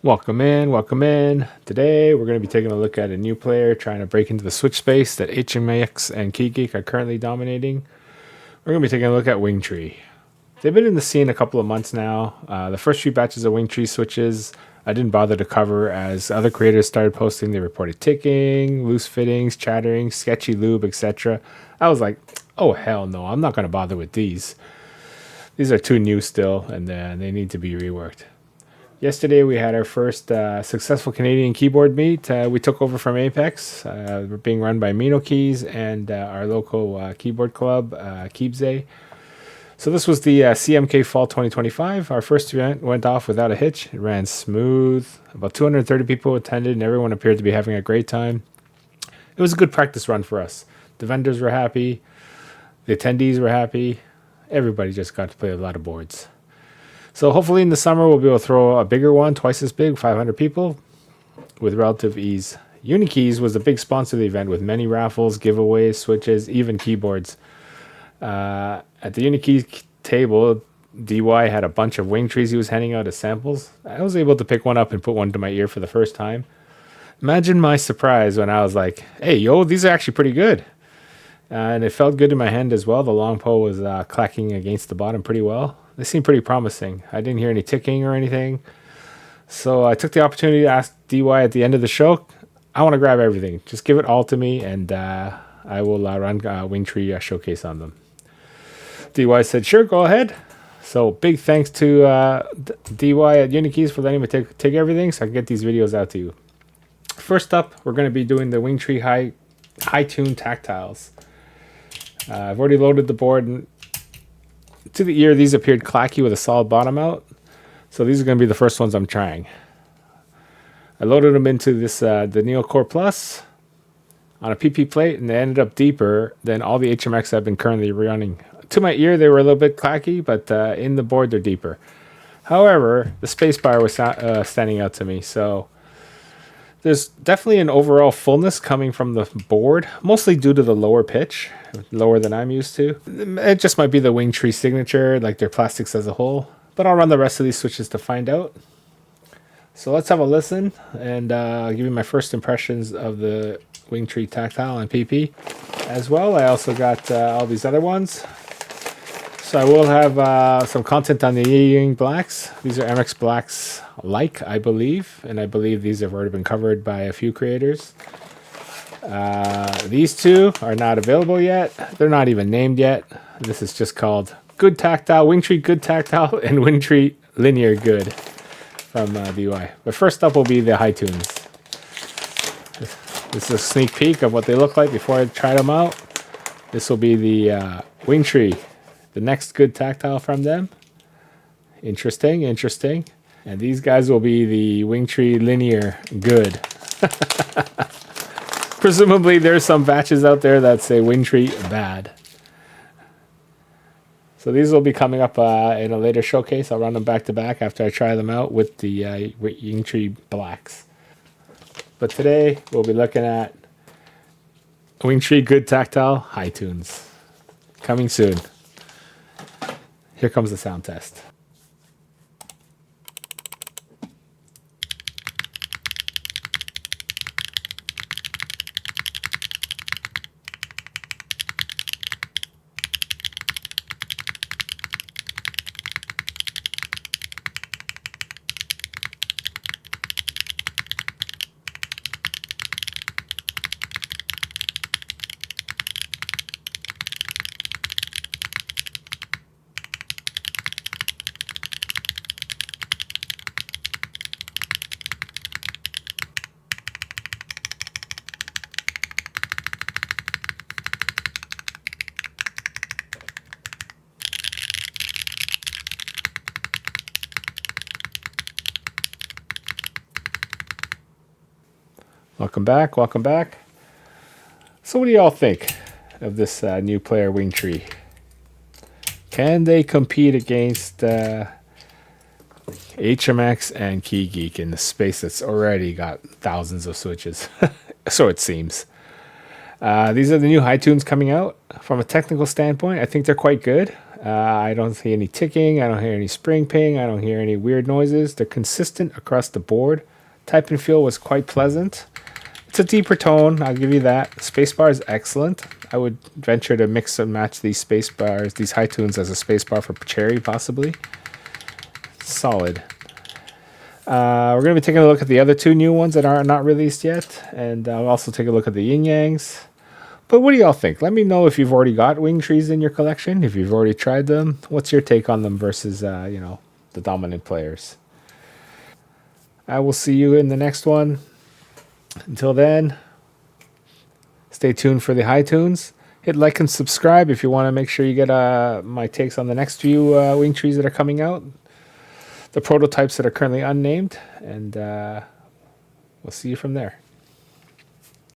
Welcome in, welcome in. Today we're going to be taking a look at a new player trying to break into the Switch space that HMX and Keygeek are currently dominating. We're going to be taking a look at Wingtree. They've been in the scene a couple of months now. The first few batches of Wingtree switches I didn't bother to cover as other creators started posting. They reported ticking, loose fittings, chattering, sketchy lube, etc. I was like, oh hell no, I'm not going to bother with these. These are too new still, and they need to be reworked. Yesterday we had our first successful Canadian keyboard meet. We took over from Apex. We're being run by Mino Keys and our local keyboard club, Keebze. So this was the CMK Fall 2025. Our first event went off without a hitch. It ran smooth. About 230 people attended and everyone appeared to be having a great time. It was a good practice run for us. The vendors were happy. The attendees were happy. Everybody just got to play a lot of boards. So hopefully in the summer we'll be able to throw a bigger one, twice as big, 500 people, with relative ease. Unikeys was a big sponsor of the event with many raffles, giveaways, switches, even keyboards. At the Unikeys table, DY had a bunch of Wingtrees he was handing out as samples. I was able to pick one up and put one to my ear for the first time. Imagine my surprise when I was like, hey, yo, these are actually pretty good. And it felt good in my hand as well. The long pole was clacking against the bottom pretty well. They seemed pretty promising. I didn't hear any ticking or anything. So I took the opportunity to ask DY at the end of the show, I want to grab everything. Just give it all to me and I will run Wingtree showcase on them. DY said, sure, go ahead. So big thanks to DY at Unikeys for letting me take everything so I can get these videos out to you. First up, we're going to be doing the Wingtree High Tune Tactiles. I've already loaded the board and to the ear, these appeared clacky with a solid bottom out. So these are going to be the first ones I'm trying. I loaded them into this the Neo Core Plus on a PP plate, and they ended up deeper than all the HMX I've been currently running. To my ear, they were a little bit clacky, but in the board, they're deeper. However, the spacebar was standing out to me, so there's definitely an overall fullness coming from the board, mostly due to the lower pitch, lower than I'm used to. It just might be the Wingtree signature, like their plastics as a whole, but I'll run the rest of these switches to find out. So let's have a listen, and I'll give you my first impressions of the Wingtree Tactile and PP as well. I also got all these other ones. So I will have some content on the E-Ring Blacks. These are MX Blacks like, I believe. And I believe these have already been covered by a few creators. These two are not available yet. They're not even named yet. This is just called Good Tactile, Wingtree Good Tactile, and Wingtree Linear Good from DY. But first up will be the High Tunes. This is a sneak peek of what they look like before I try them out. This will be the Wingtree. The next good tactile from them. Interesting. And these guys will be the Wingtree Linear Good. Presumably there's some batches out there that say Wingtree Bad. So these will be coming up in a later showcase. I'll run them back to back after I try them out with the Wingtree Blacks. But today we'll be looking at Wingtree Good Tactile High Tunes. Coming soon. Here comes the sound test. Welcome back. So what do y'all think of this new player Wingtree? Can they compete against HMX and Keygeek in the space that's already got thousands of switches? So it seems. These are the new high tunes coming out. From a technical standpoint, I think they're quite good. I don't see any ticking. I don't hear any spring ping. I don't hear any weird noises. They're consistent across the board. Type and feel was quite pleasant. It's a deeper tone, I'll give you that. Spacebar is excellent. I would venture to mix and match these spacebars, these high tunes as a spacebar for Cherry, possibly. Solid. We're going to be taking a look at the other two new ones that are not released yet, and I'll also take a look at the yin yangs. But what do y'all think? Let me know if you've already got Wingtrees in your collection, if you've already tried them. What's your take on them versus, the dominant players? I will see you in the next one. Until then, stay tuned for the high tunes. Hit like and subscribe if you want to make sure you get my takes on the next few Wingtrees that are coming out. The prototypes that are currently unnamed. And we'll see you from there.